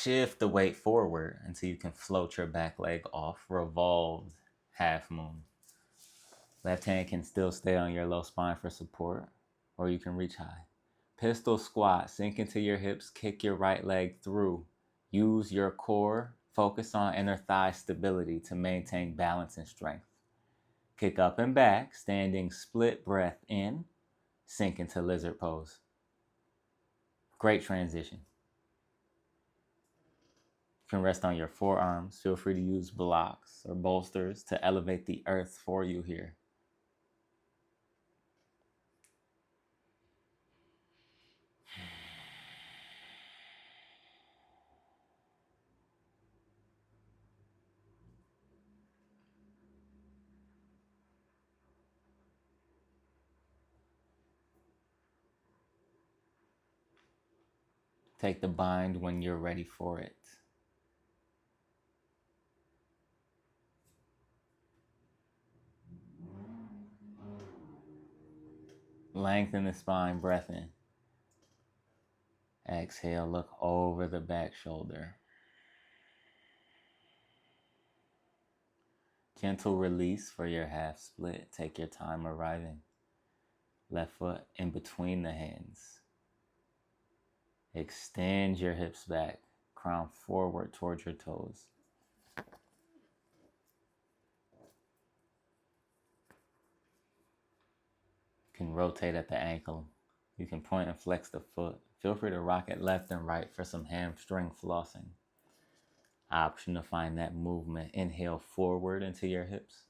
Shift the weight forward until you can float your back leg off. Revolved half moon. Left hand can still stay on your low spine for support, or you can reach high. Pistol squat, sink into your hips, kick your right leg through. Use your core, focus on inner thigh stability to maintain balance and strength. Kick up and back, standing split breath in, sink into lizard pose. Great transition. You can rest on your forearms. Feel free to use blocks or bolsters to elevate the earth for you here. Take the bind when you're ready for it. Lengthen the spine, breath in. Exhale, look over the back shoulder. Gentle release for your half split. Take your time arriving. Left foot in between the hands. Extend your hips back. Crown forward towards your toes. You can rotate at the ankle. You can point and flex the foot. Feel free to rock it left and right for some hamstring flossing. Option to find that movement. Inhale forward into your hips.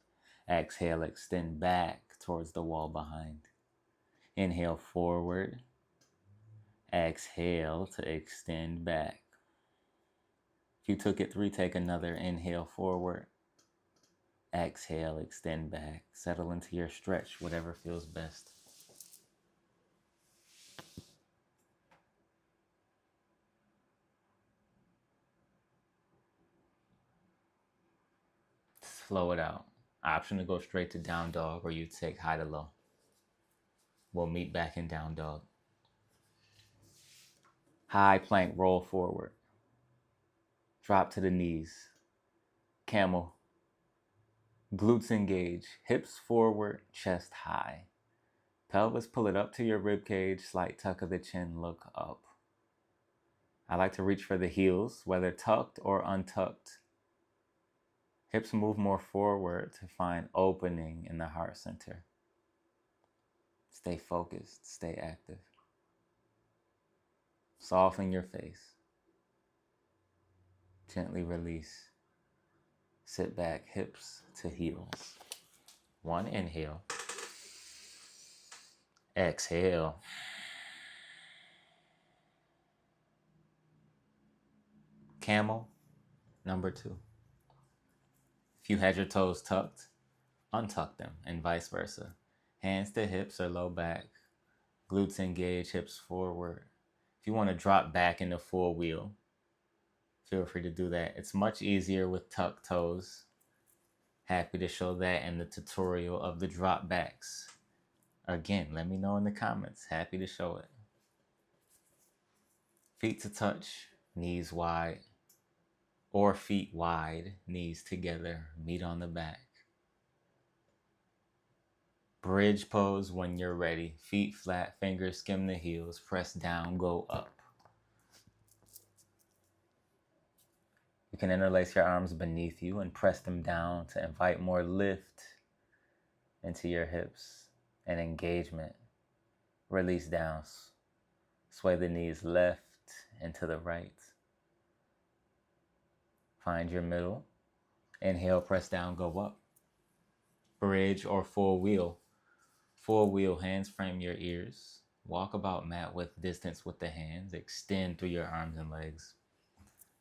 Exhale, extend back towards the wall behind. Inhale forward. Exhale to extend back. If you took it 3, take another. Inhale forward. Exhale, extend back. Settle into your stretch, whatever feels best. Slow it out. Option to go straight to down dog, or you take high to low. We'll meet back in down dog. High plank, roll forward. Drop to the knees. Camel. Glutes engage. Hips forward, chest high. Pelvis, pull it up to your rib cage. Slight tuck of the chin, look up. I like to reach for the heels, whether tucked or untucked. Hips move more forward to find opening in the heart center. Stay focused, stay active. Soften your face. Gently release. Sit back, hips to heels. 1 inhale. Exhale. Camel, number 2. If you had your toes tucked, untuck them, and vice versa. Hands to hips or low back. Glutes engage, hips forward. If you want to drop back into full wheel, feel free to do that. It's much easier with tucked toes. Happy to show that in the tutorial of the drop backs. Again, let me know in the comments. Happy to show it. Feet to touch, knees wide. Or feet wide, knees together, meet on the back. Bridge pose when you're ready. Feet flat, fingers skim the heels, press down, go up. You can interlace your arms beneath you and press them down to invite more lift into your hips and engagement. Release down. Sway the knees left and to the right. Find your middle. Inhale, press down, go up. Bridge or full wheel. Full wheel, hands frame your ears. Walk about mat width distance with the hands. Extend through your arms and legs.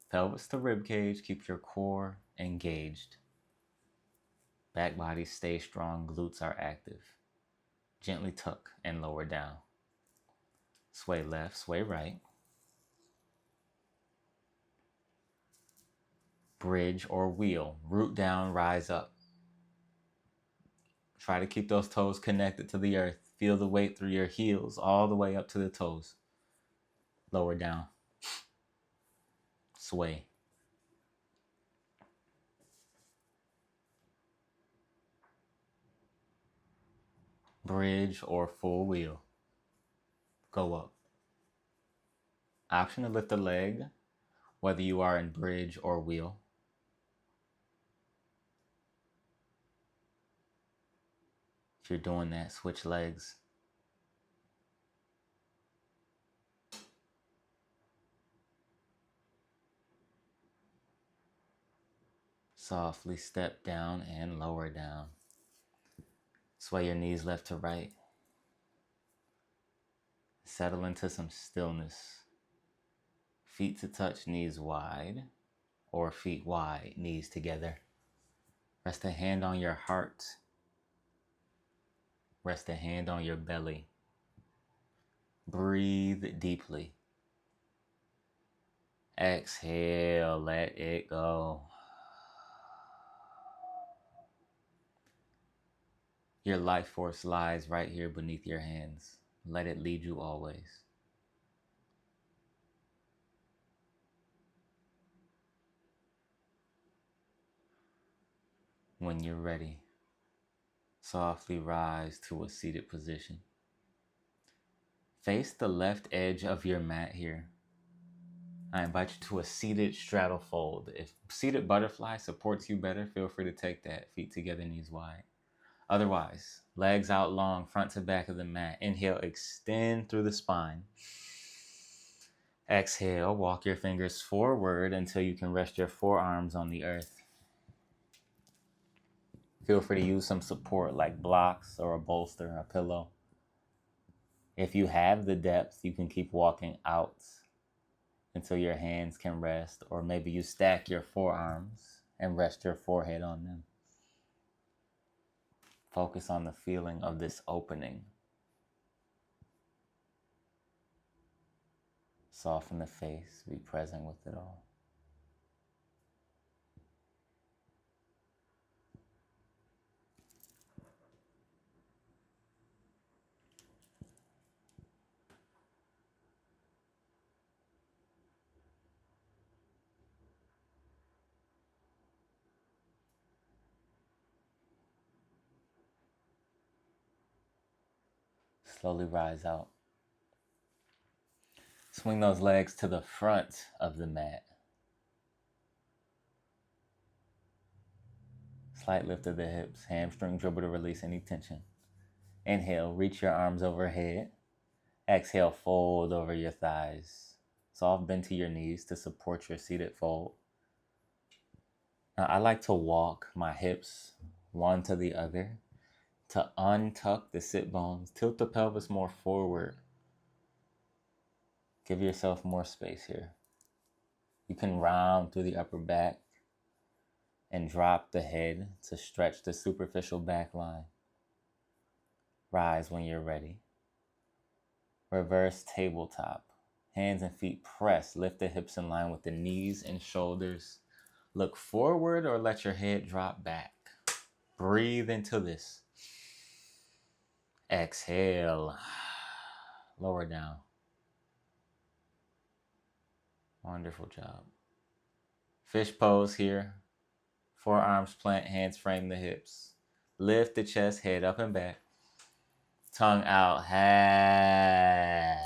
Pelvis to rib cage, keep your core engaged. Back body stay strong, glutes are active. Gently tuck and lower down. Sway left, sway right. Bridge or wheel, root down, rise up. Try to keep those toes connected to the earth. Feel the weight through your heels all the way up to the toes. Lower down. sway. Bridge or full wheel. Go up. Option to lift the leg, whether you are in bridge or wheel. If you're doing that, switch legs. Softly step down and lower down. Sway your knees left to right. Settle into some stillness. Feet to touch, knees wide, or feet wide, knees together. Rest a hand on your heart. Rest a hand on your belly. Breathe deeply. Exhale, let it go. Your life force lies right here beneath your hands. Let it lead you always. When you're ready, softly rise to a seated position. Face the left edge of your mat here. I invite you to a seated straddle fold. If seated butterfly supports you better, feel free to take that. Feet together, knees wide. Otherwise, legs out long, front to back of the mat. Inhale, extend through the spine. Exhale, walk your fingers forward until you can rest your forearms on the earth. Feel free to use some support like blocks or a bolster, a pillow. If you have the depth, you can keep walking out until your hands can rest, or maybe you stack your forearms and rest your forehead on them. Focus on the feeling of this opening. Soften the face, be present with it all. Slowly rise out. Swing those legs to the front of the mat. Slight lift of the hips, hamstring dribble to release any tension. Inhale, reach your arms overhead. Exhale, fold over your thighs. Soft bend to your knees to support your seated fold. Now, I like to walk my hips one to the other to untuck the sit bones, tilt the pelvis more forward. Give yourself more space here. You can round through the upper back and drop the head to stretch the superficial back line. Rise when you're ready. Reverse tabletop. Hands and feet press. Lift the hips in line with the knees and shoulders. Look forward or let your head drop back. Breathe into this. Exhale. Lower down. Wonderful job. Fish pose here. Forearms plant, hands frame the hips. Lift the chest, head up and back. Tongue out. Half.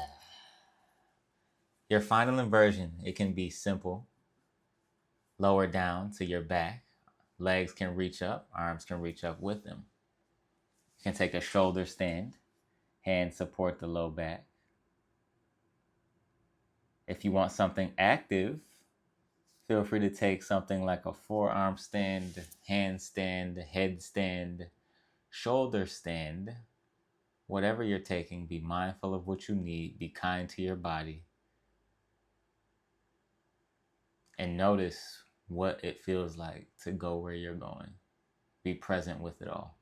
Your final inversion, it can be simple. Lower down to your back. Legs can reach up, arms can reach up with them. You can take a shoulder stand. Hands support the low back. If you want something active, feel free to take something like a forearm stand, hand stand, head stand, shoulder stand. Whatever you're taking, be mindful of what you need. Be kind to your body. And notice what it feels like to go where you're going. Be present with it all.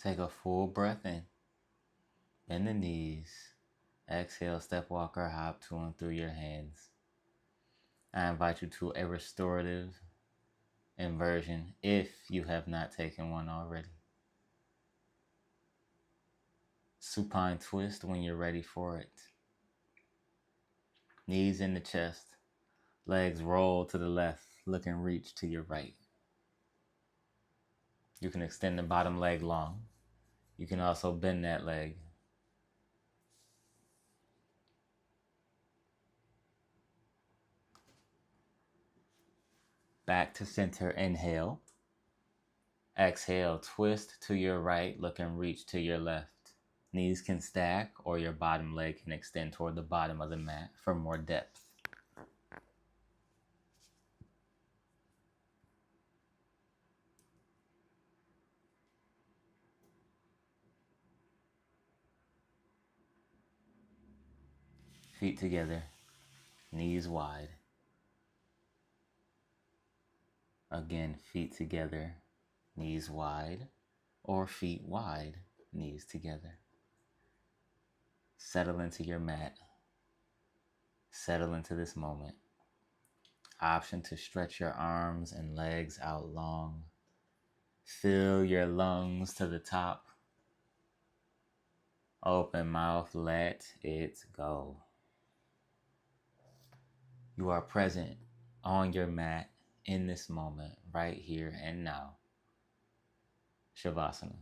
Take a full breath in. Bend the knees. Exhale, step, walk, or hop to and through your hands. I invite you to a restorative inversion if you have not taken one already. Supine twist when you're ready for it. Knees in the chest. Legs roll to the left. Look and reach to your right. You can extend the bottom leg long. You can also bend that leg. Back to center, inhale. Exhale, twist to your right, look and reach to your left. Knees can stack or your bottom leg can extend toward the bottom of the mat for more depth. Feet together, knees wide. Again, feet together, knees wide, or feet wide, knees together. Settle into your mat. Settle into this moment. Option to stretch your arms and legs out long. Fill your lungs to the top. Open mouth, let it go. You are present on your mat in this moment, right here and now. Shavasana.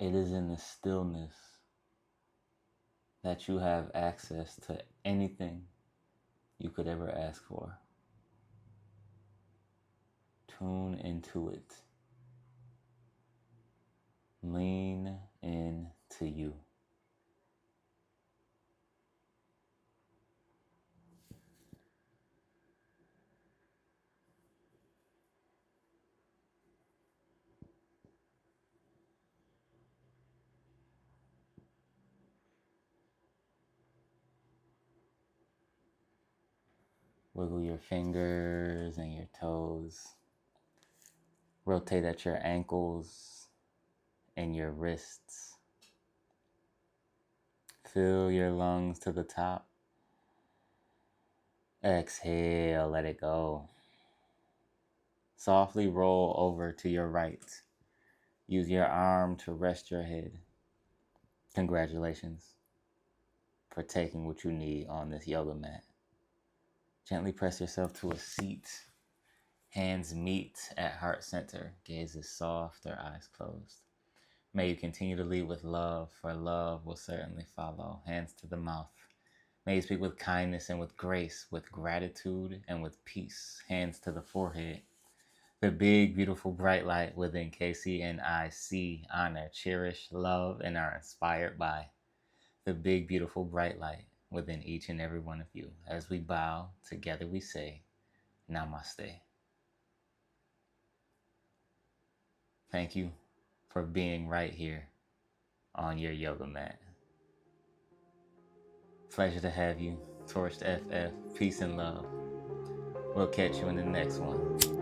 It is in the stillness that you have access to anything you could ever ask for. Tune into it. Lean into you. Wiggle your fingers and your toes. Rotate at your ankles and your wrists. Fill your lungs to the top. Exhale, let it go. Softly roll over to your right. Use your arm to rest your head. Congratulations for taking what you need on this yoga mat. Gently press yourself to a seat. Hands meet at heart center. Gaze is soft or eyes closed. May you continue to lead with love, for love will certainly follow. Hands to the mouth. May you speak with kindness and with grace, with gratitude and with peace. Hands to the forehead. The big, beautiful, bright light within Casey and I see, honor, cherish, love, and are inspired by the big, beautiful, bright light within each and every one of you. As we bow, together we say, Namaste. Thank you for being right here on your yoga mat. Pleasure to have you. TorchedFF, peace and love. We'll catch you in the next one.